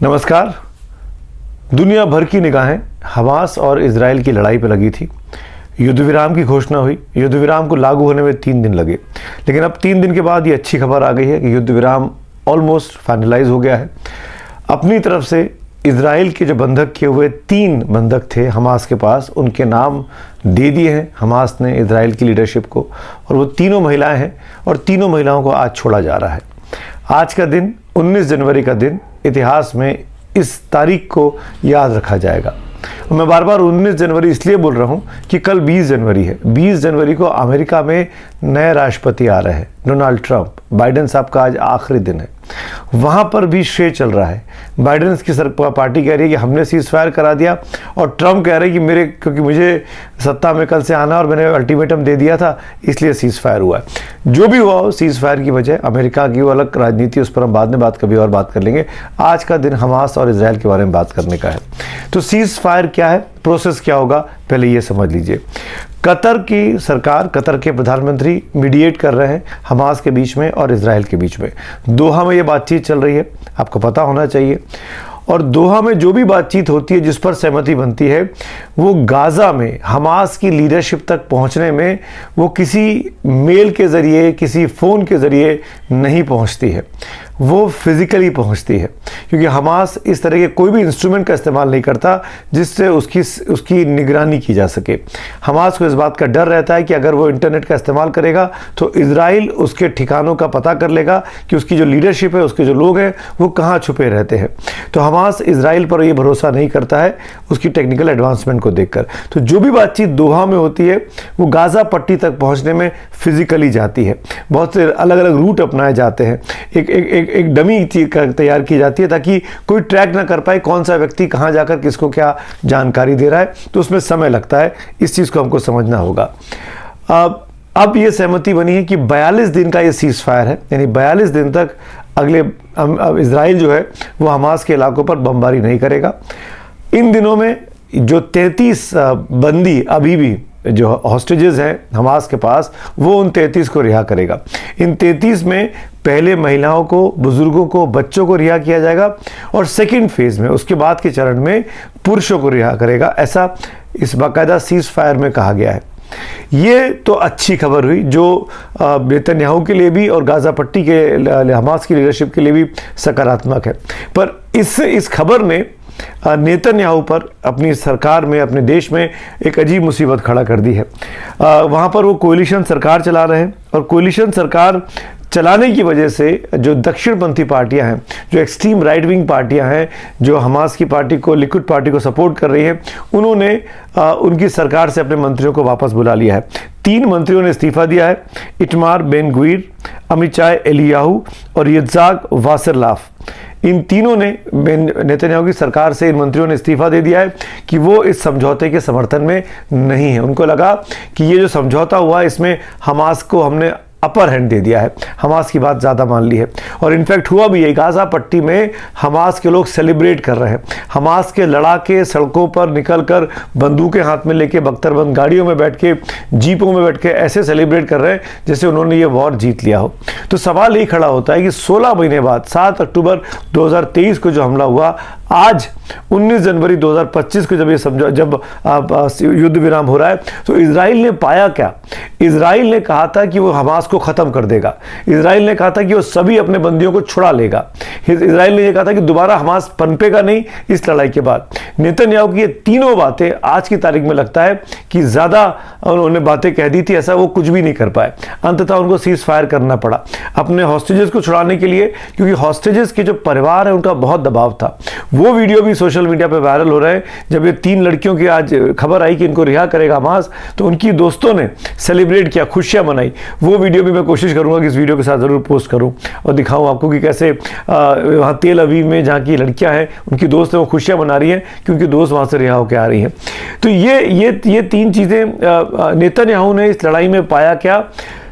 नमस्कार। दुनिया भर की निगाहें हमास और इजराइल की लड़ाई पर लगी थी। युद्ध विराम की घोषणा हुई। युद्ध विराम को लागू होने में 3 दिन लगे, लेकिन अब 3 दिन के बाद ये अच्छी खबर आ गई है कि युद्ध विराम ऑलमोस्ट फाइनलाइज हो गया है। अपनी तरफ से इजराइल के जो बंधक किए हुए 3 बंधक थे हमास के पास, उनके नाम दे दिए हैं हमास ने इजराइल की लीडरशिप को, और वो तीनों महिलाएं हैं और तीनों महिलाओं को आज छोड़ा जा रहा है। आज का दिन 19 जनवरी का दिन इतिहास में इस तारीख को याद रखा जाएगा। मैं बार बार 19 जनवरी इसलिए बोल रहा हूँ कि कल 20 जनवरी है। 20 जनवरी को अमेरिका में नए राष्ट्रपति आ रहे हैं, डोनाल्ड ट्रंप। बाइडेन साहब का आज आखिरी दिन है। वहाँ पर भी श्रेय चल रहा है। बाइडेन की पार्टी कह रही है कि हमने सीज फायर करा दिया, और ट्रंप कह रहे हैं कि क्योंकि मुझे सत्ता में कल से आना और मैंने अल्टीमेटम दे दिया था, इसलिए सीज फायर हुआ है। जो भी हुआ हो, सीज फायर की वजह अमेरिका की वो अलग राजनीति, उस पर हम बाद में कभी और बात कर लेंगे। आज का दिन हमास और इजराइल के बारे में बात करने का है। तो सीज फायर क्या है, प्रोसेस क्या होगा, पहले ये समझ लीजिए। कतर की सरकार, कतर के प्रधानमंत्री मीडिएट कर रहे हैं हमास के बीच में और इजराइल के बीच में। दोहा में ये बातचीत चल रही है, आपको पता होना चाहिए। और दोहा में जो भी बातचीत होती है, जिस पर सहमति बनती है, वो गाज़ा में हमास की लीडरशिप तक पहुंचने में वो किसी मेल के ज़रिए, किसी फ़ोन के ज़रिए नहीं पहुंचती है, वो फिज़िकली पहुंचती है। क्योंकि हमास इस तरह के कोई भी इंस्ट्रूमेंट का इस्तेमाल नहीं करता जिससे उसकी निगरानी की जा सके। हमास को इस बात का डर रहता है कि अगर वो इंटरनेट का इस्तेमाल करेगा तो इजराइल उसके ठिकानों का पता कर लेगा कि उसकी जो लीडरशिप है, उसके जो लोग हैं, वो कहाँ छुपे रहते हैं। तो हमास इजराइल पर ये भरोसा नहीं करता है उसकी टेक्निकल एडवांसमेंट को देखकर। तो जो भी बातचीत दोहा में होती है वो गाज़ा पट्टी तक पहुँचने में फिजिकली जाती है। बहुत से अलग अलग रूट अपनाए जाते हैं। एक डमी तैयार की जाती है ताकि कोई ट्रैक ना कर पाए कौन सा व्यक्ति कहाँ जाकर किसको क्या जानकारी दे रहा है। तो उसमें समय लगता है, इस चीज़ को हमको समझना होगा। अब ये सहमति बनी है कि 42 दिन का ये सीज फायर है, यानी 42 दिन तक अब इजराइल जो है वो हमास के इलाकों पर बमबारी नहीं करेगा। इन दिनों में जो 33 बंदी अभी भी जो हॉस्टेजेस हैं हमास के पास, वो उन 33 को रिहा करेगा। इन 33 में पहले महिलाओं को, बुजुर्गों को, बच्चों को रिहा किया जाएगा, और सेकंड फेज में, उसके बाद के चरण में पुरुषों को रिहा करेगा। ऐसा इस बाकायदा सीज फायर में कहा गया है। ये तो अच्छी खबर हुई जो नेतन्याहू के लिए भी और गाज़ा पट्टी के हमास की लीडरशिप के लिए भी सकारात्मक है। पर इस खबर ने नेतन्याहू पर, अपनी सरकार में, अपने देश में एक अजीब मुसीबत खड़ा कर दी है। वहाँ पर वो कोलिशन सरकार चला रहे हैं, और कोलिशन सरकार चलाने की वजह से जो दक्षिणपंथी पार्टियां हैं, जो एक्सट्रीम राइट विंग पार्टियां हैं, जो हमास की पार्टी को, लिक्विड पार्टी को सपोर्ट कर रही हैं, उन्होंने उनकी सरकार से अपने मंत्रियों को वापस बुला लिया है। 3 मंत्रियों ने इस्तीफा दिया है, इटमार बेन गुवीर, अमिचाई एलियाहू और यित्ज़हाक वासरलाफ। इन तीनों ने नेतन्याहू की सरकार से, इन मंत्रियों ने इस्तीफा दे दिया है कि वो इस समझौते के समर्थन में नहीं है। उनको लगा कि ये जो समझौता हुआ, इसमें हमास को हमने अपर हैंड दे दिया है, हमास की बात ज़्यादा मान ली है। और इनफैक्ट हुआ भी है, गाज़ा पट्टी में हमास के लोग सेलिब्रेट कर रहे हैं। हमास के लड़ाके सड़कों पर निकलकर बंदूकें हाथ में लेके, बख्तरबंद गाड़ियों में बैठ के, जीपों में बैठ के ऐसे सेलिब्रेट कर रहे हैं जैसे उन्होंने ये वॉर जीत लिया हो। तो सवाल ये खड़ा होता है कि 16 महीने बाद, 7 अक्टूबर 2023 को जो हमला हुआ, आज 19 जनवरी 2025 को जब युद्ध विराम हो रहा है, तो इजराइल ने पाया क्या? इजराइल ने कहा था कि वो हमास को खत्म कर देगा। इजराइल ने कहा था कि वो सभी अपने बंदियों को छुड़ा लेगा। इजराइल ने यह कहा था कि दोबारा हमास पनपेगा नहीं इस लड़ाई के बाद। नेतन्याहू की ये तीनों बातें आज की तारीख में लगता है कि ज्यादा उन्होंने बातें कह दी थी, ऐसा वो कुछ भी नहीं कर पाए। अंततः उनको सीज फायर करना पड़ा अपने हॉस्टेजेस को छुड़ाने के लिए, क्योंकि हॉस्टेजेस के जो परिवार है उनका बहुत दबाव था। वो वीडियो भी सोशल मीडिया पे वायरल हो रहे हैं। जब ये 3 लड़कियों की आज खबर आई कि इनको रिहा करेगा हमास, तो उनकी दोस्तों ने सेलिब्रेट किया, खुशियां मनाई। वो वीडियो भी मैं कोशिश करूंगा कि इस वीडियो के साथ जरूर पोस्ट करूं और दिखाऊं आपको कि कैसे वहाँ तेल अवीव में जहाँ की लड़कियां हैं, उनकी दोस्त हैं, वो खुशियां मना रही हैं क्योंकि दोस्त वहाँ से रिहा होकर आ रही हैं। तो ये 3 चीज़ें नेतन्याहू ने इस लड़ाई में पाया क्या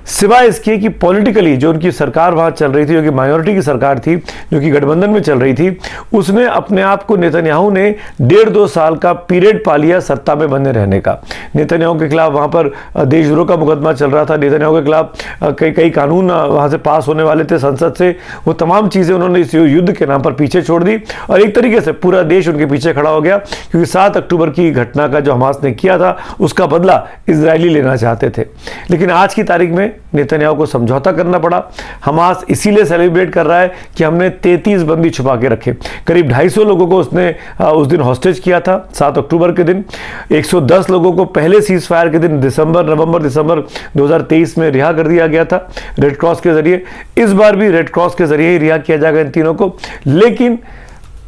सिवाय इसके कि पॉलिटिकली जो उनकी सरकार वहाँ चल रही थी, जो कि माइनॉरिटी की सरकार थी, जो कि गठबंधन में चल रही थी, उसने अपने आप को, नेतन्याहू ने 1.5-2 साल का पीरियड पा लिया सत्ता में बने रहने का। नेतन्याहू के खिलाफ वहाँ पर देशद्रोह का मुकदमा चल रहा था, नेतन्याहू के खिलाफ कई कानून वहाँ से पास होने वाले थे संसद से, वो तमाम चीज़ें उन्होंने इस युद्ध के नाम पर पीछे छोड़ दी और एक तरीके से पूरा देश उनके पीछे खड़ा हो गया, क्योंकि 7 अक्टूबर की घटना का जो हमास ने किया था उसका बदला इजरायली लेना चाहते थे। लेकिन आज की तारीख में नेतन्याहू को समझौता करना पड़ा। हमास इसीलिए सेलिब्रेट कर रहा है कि हमने 33 बंदी छुपा के रखे। करीब 250 लोगों को उसने उस दिन हॉस्टेज किया था 7 अक्टूबर के दिन। 110 लोगों को पहले सीज फायर के दिन नवंबर दिसंबर 2023 में रिहा कर दिया गया था रेड क्रॉस के जरिए। इस बार भी रेड क्रॉस के जरिए ही रिहा किया जाएगा इन तीनों को। लेकिन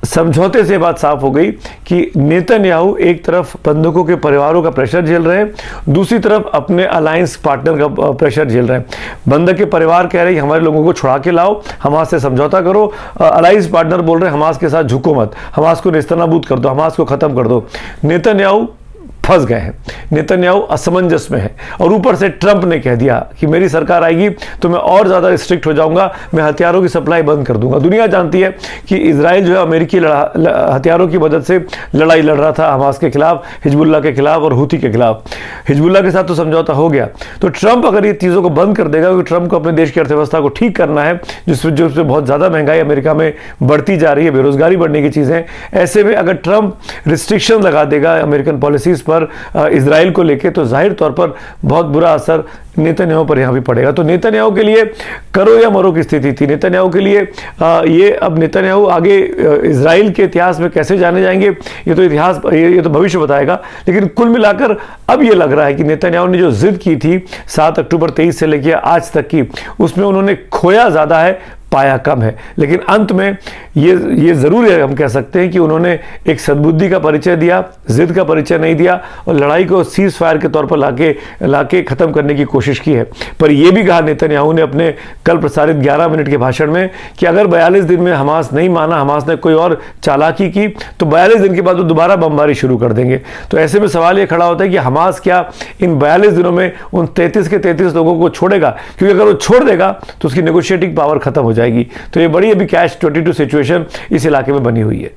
समझौते से बात साफ हो गई कि नेतन्याहू एक तरफ बंधकों के परिवारों का प्रेशर झेल रहे हैं, दूसरी तरफ अपने अलायंस पार्टनर का प्रेशर झेल रहे हैं। बंधक के परिवार कह रहे हैं हमारे लोगों को छुड़ा के लाओ, हमास से समझौता करो। अलायंस पार्टनर बोल रहे हैं हमास के साथ झुको मत, हमास को नेस्तनाबूद कर दो, हमास को खत्म कर दो। नेतन्याहू फंस गए हैं, नेतन्याहू असमंजस में है। और ऊपर से ट्रंप ने कह दिया कि मेरी सरकार आएगी तो मैं और ज़्यादा स्ट्रिक्ट हो जाऊंगा, मैं हथियारों की सप्लाई बंद कर दूंगा। दुनिया जानती है कि इजराइल जो है अमेरिकी हथियारों की मदद से लड़ाई लड़ रहा था हमास के खिलाफ, हिजबुल्लाह के खिलाफ और हूती के खिलाफ। हिजबुल्लाह के साथ तो समझौता हो गया, तो ट्रंप अगर ये चीज़ों को बंद कर देगा, क्योंकि ट्रंप को अपने देश की अर्थव्यवस्था को ठीक करना है, जिसमें बहुत ज़्यादा महंगाई अमेरिका में बढ़ती जा रही है, बेरोजगारी बढ़ने की चीज़ें। ऐसे में अगर ट्रंप रिस्ट्रिक्शन लगा देगा अमेरिकन पॉलिसीज़ पर इजराइल को लेके, तो जाहिर तौर पर बहुत बुरा असर नेतन्याहू पर यहाँ भी पड़ेगा। तो नेतन्याहू के लिए करो या मरो की स्थिति थी। नेतन्याहू के लिए ये अब नेतन्याहू आगे इजराइल के इतिहास में कैसे जाने जाएंगे, ये तो भविष्य बताएगा। लेकिन कुल मिलाकर अब ये लग रहा है कि नेतन्याहू ने जो जिद की थी 7 अक्टूबर 23 से लेकर आज तक की, उसमें उन्होंने खोया ज़्यादा है, पाया कम है। लेकिन अंत में ये ज़रूर है, हम कह सकते हैं कि उन्होंने एक सद्बुद्धि का परिचय दिया, जिद का परिचय नहीं दिया और लड़ाई को सीज फायर के तौर पर लाके ख़त्म करने की कोशिश की है। पर यह भी कहा नेतन्याहू ने अपने कल प्रसारित 11 मिनट के भाषण में कि अगर 42 दिन में हमास नहीं माना, हमास ने कोई और चालाकी की, तो 42 दिन के बाद वो दोबारा बमबारी शुरू कर देंगे। तो ऐसे में सवाल ये खड़ा होता है कि हमास क्या इन 42 दिनों में उन 33 के 33 लोगों को छोड़ेगा? क्योंकि अगर वो छोड़ देगा तो उसकी नेगोशिएटिंग पावर खत्म हो जाएगी। तो ये बड़ी अभी कैच 22 सिचुएशन इस इलाके में बनी हुई है।